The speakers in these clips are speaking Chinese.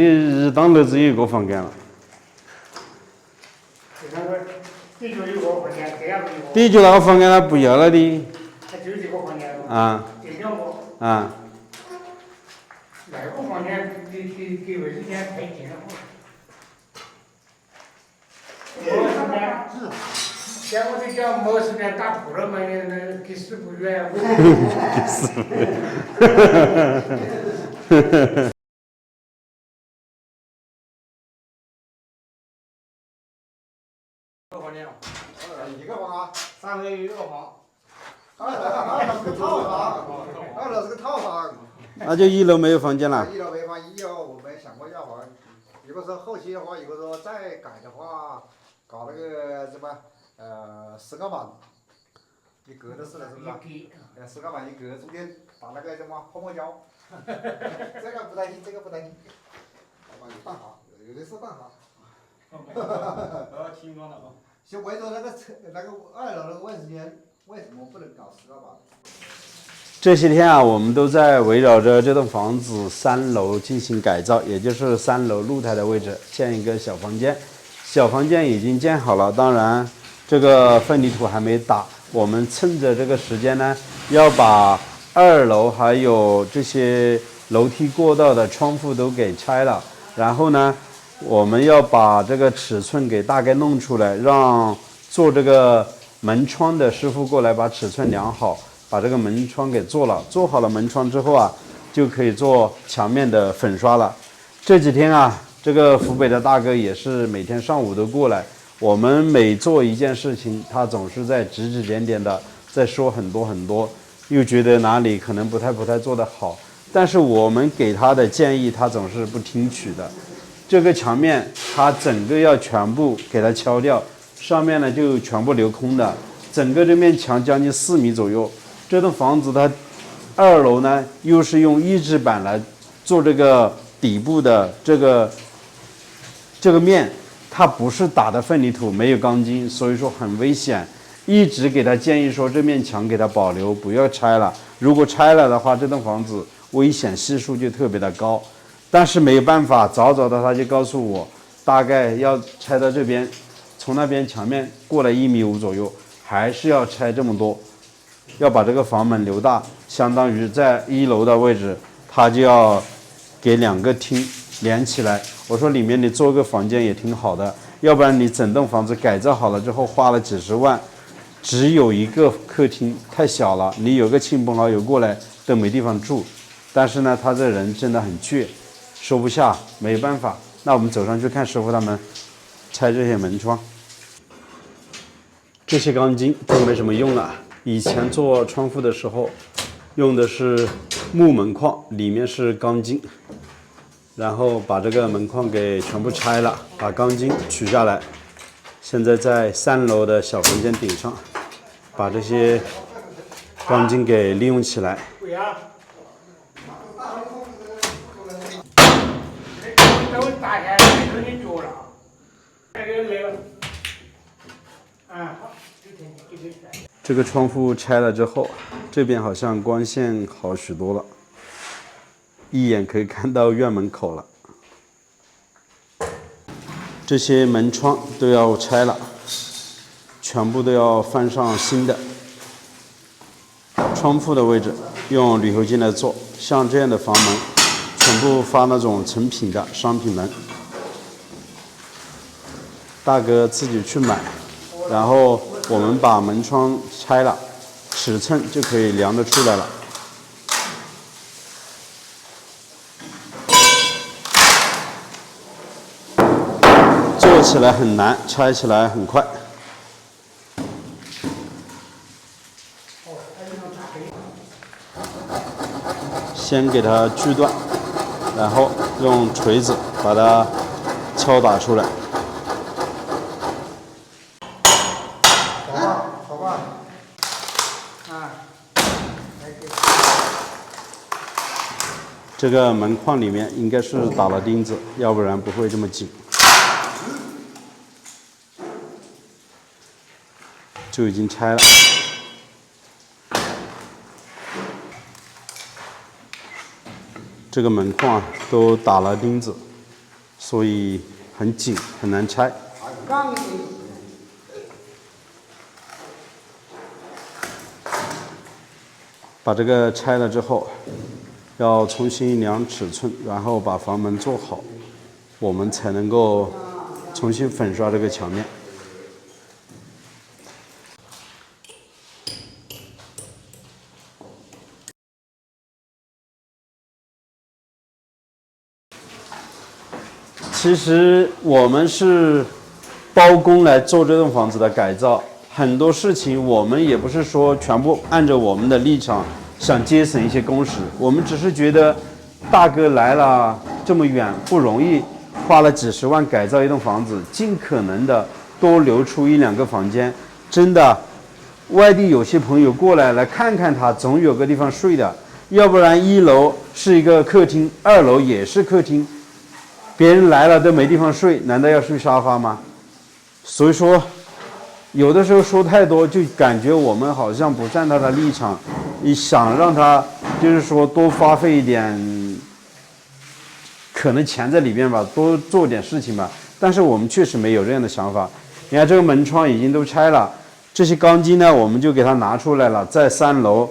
日当楼只有一个房间了。地主有个房间，这样有个。地主那个房间他不要了的。他就这个房间。啊。这两个。啊。那个房间给卫生间太近了。像我这叫没时间打铺了嘛，那给师傅远。给师傅。一个房啊，3个一个房。二楼是个套房，2楼是个套房。那就1楼没有房间了。1楼没房，1楼我们想过要房。如果说后期的话，如果说再改的话，搞那个什么石膏板，一格的似的，是不是？石膏板一格，中间打那个什么泡沫胶。这个不担心，这个不担心。老板有办法，有的是办法。听光了啊。就围着那个2楼那个卫生间，为什么不能搞石膏板？这些天啊，我们都在围绕着这栋房子3楼进行改造，也就是3楼露台的位置建一个小房间。小房间已经建好了，当然这个混凝土还没打。我们趁着这个时间呢，要把2楼还有这些楼梯过道的窗户都给拆了，然后呢，我们要把这个尺寸给大概弄出来，让做这个门窗的师傅过来把尺寸量好，把这个门窗给做了。做好了门窗之后啊，就可以做墙面的粉刷了。这几天啊，这个湖北的大哥也是每天上午都过来，我们每做一件事情，他总是在指指点点的，在说很多很多，又觉得哪里可能不太做得好，但是我们给他的建议，他总是不听取的。这个墙面它整个要全部给它敲掉，上面呢就全部留空的，整个这面墙将近4米左右。这栋房子它2楼呢又是用抑制板来做这个底部的这个面，它不是打的混凝土，没有钢筋，所以说很危险。一直给他建议说这面墙给它保留，不要拆了。如果拆了的话，这栋房子危险系数就特别的高。但是没有办法，早的他就告诉我，大概要拆到这边，从那边墙面过来1.5米左右，还是要拆这么多，要把这个房门留大，相当于在1楼的位置，他就要给2个厅连起来。我说里面你做个房间也挺好的，要不然你整栋房子改造好了之后花了几十万，只有一个客厅太小了，你有个亲朋好友过来都没地方住。但是呢，他这人真的很倔。收不下，没办法，那我们走上去看师傅他们拆这些门窗。这些钢筋都没什么用了，以前做窗户的时候用的是木门框，里面是钢筋，然后把这个门框给全部拆了，把钢筋取下来。现在在3楼的小房间顶上，把这些钢筋给利用起来。打下来就你脚了，那个来了，好，这个窗户拆了之后，这边好像光线好许多了，一眼可以看到院门口了。这些门窗都要拆了，全部都要放上新的。窗户的位置用铝合金来做，像这样的房门全部发那种成品的商品门，大哥自己去买，然后我们把门窗拆了，尺寸就可以量得出来了。做起来很难，拆起来很快。先给它锯断，然后用锤子把它敲打出来。好吧。这个门框里面应该是打了钉子，要不然不会这么紧。就已经拆了。这个门框都打了钉子，所以很紧，很难拆。把这个拆了之后，要重新量尺寸，然后把房门做好，我们才能够重新粉刷这个墙面。其实我们是包工来做这栋房子的改造，很多事情我们也不是说全部按照我们的立场想节省一些工时，我们只是觉得大哥来了这么远不容易，花了几十万改造一栋房子，尽可能的多留出1、2个房间。真的，外地有些朋友过来看看他，总有个地方睡的，要不然1楼是一个客厅，2楼也是客厅。别人来了都没地方睡，难道要睡沙发吗？所以说，有的时候说太多，就感觉我们好像不站他的立场，你想让他就是说多花费一点，可能钱在里面吧，多做点事情吧。但是我们确实没有这样的想法。你看这个门窗已经都拆了，这些钢筋呢，我们就给它拿出来了，在3楼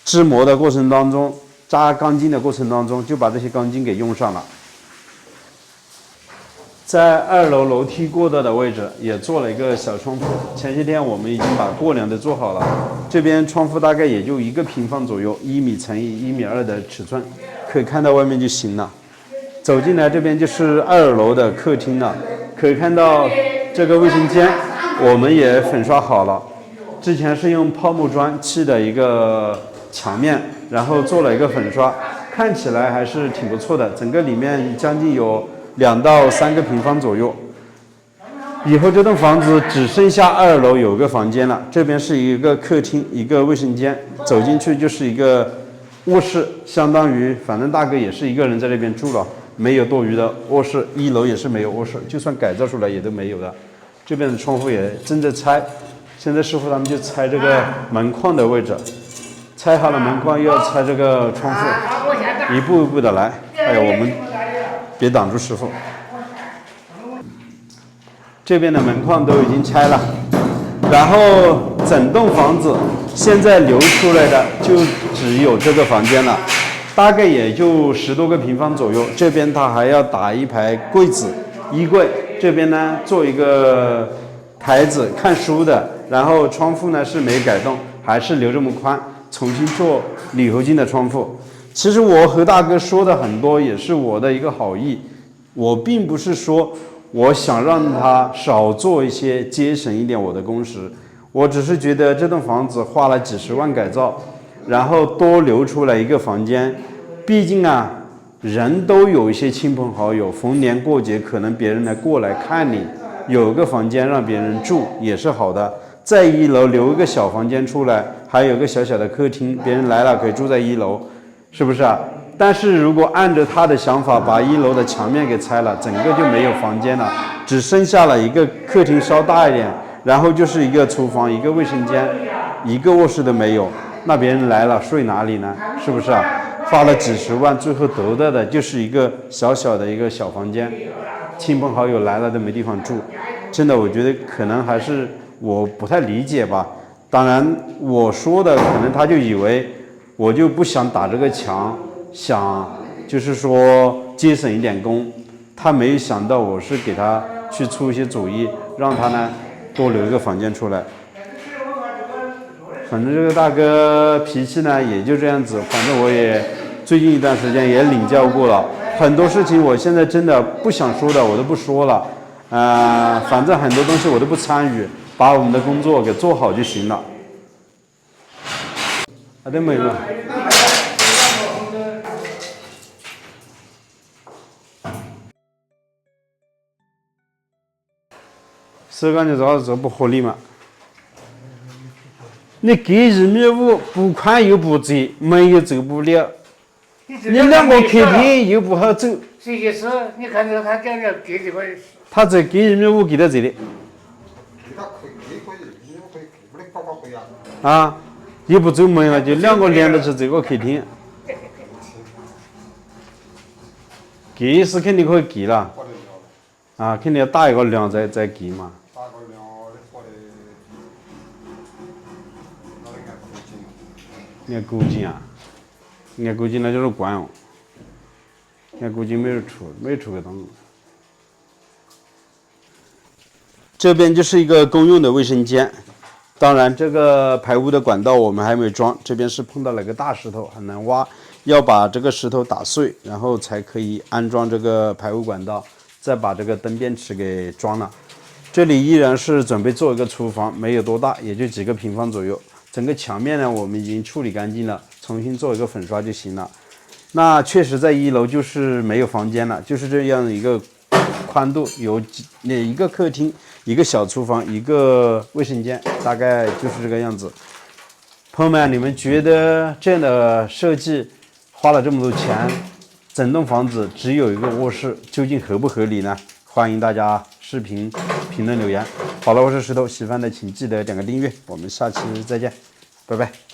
织模的过程当中，扎钢筋的过程当中，就把这些钢筋给用上了。在2楼楼梯过道的位置也做了一个小窗户，前些天我们已经把过梁都做好了，这边窗户大概也就1个平方左右，1米乘以1.2米的尺寸，可以看到外面就行了。走进来这边就是2楼的客厅了，可以看到这个卫生间我们也粉刷好了，之前是用泡沫砖砌的一个墙面，然后做了一个粉刷，看起来还是挺不错的，整个里面将近有2到3个平方左右。以后这栋房子只剩下2楼有个房间了，这边是一个客厅，一个卫生间，走进去就是一个卧室，相当于反正大哥也是一个人在这边住了，没有多余的卧室。1楼也是没有卧室，就算改造出来也都没有的。这边的窗户也正在拆，现在师傅他们就拆这个门框的位置，拆好了门框又要拆这个窗户，一步一步的来。哎呀，我们别挡住师傅。这边的门框都已经拆了，然后整栋房子现在留出来的就只有这个房间了，大概也就10多个平方左右。这边他还要打一排柜子、衣柜，这边呢做一个台子看书的，然后窗户呢是没改动，还是留这么宽，重新做铝合金的窗户。其实我和大哥说的很多也是我的一个好意，我并不是说我想让他少做一些，节省一点我的工时，我只是觉得这栋房子花了几十万改造，然后多留出来一个房间，毕竟啊，人都有一些亲朋好友，逢年过节可能别人来过来看你，有个房间让别人住也是好的。在1楼留一个小房间出来，还有个小小的客厅，别人来了可以住在1楼，是不是啊？但是如果按照他的想法把1楼的墙面给拆了，整个就没有房间了，只剩下了一个客厅稍大一点，然后就是一个厨房、一个卫生间、一个卧室都没有，那别人来了睡哪里呢？是不是啊？花了几十万，最后得到的就是一个小小的一个小房间，亲朋好友来了都没地方住。真的，我觉得可能还是我不太理解吧。当然我说的可能他就以为我就不想打这个墙，想就是说节省一点工，他没有想到我是给他去出一些主意，让他呢多留一个房间出来。反正这个大哥脾气呢也就这样子，反正我也最近一段时间也领教过了，很多事情我现在真的不想说的我都不说了，反正很多东西我都不参与，把我们的工作给做好就行了。啊，对没了。手感觉这不合理嘛？你给1.5米不宽又不窄，门又走不了，你2个客厅又不好走。这些事你看着他这样给这块。他这给1.5米给到这里。啊，又不走门了，就2个连着是这个客厅。给是肯定可以给了。啊，肯定要打一个量再给嘛。打个量的活的，那得按估计。按估计啊，按估计那就是管用。按估计没人出个档。这边就是一个公用的卫生间，当然这个排污的管道我们还没装，这边是碰到了个大石头，很难挖，要把这个石头打碎，然后才可以安装这个排污管道，再把这个灯便池给装了。这里依然是准备做一个厨房，没有多大，也就几个平方左右。整个墙面呢，我们已经处理干净了，重新做一个粉刷就行了。那确实在1楼就是没有房间了，就是这样一个宽度，有一个客厅，一个小厨房，一个卫生间，大概就是这个样子。朋友们，你们觉得这样的设计花了这么多钱，整栋房子只有一个卧室，究竟合不合理呢？欢迎大家视频评论留言。好了，我是石头，喜欢的请记得点个订阅，我们下期再见，拜拜。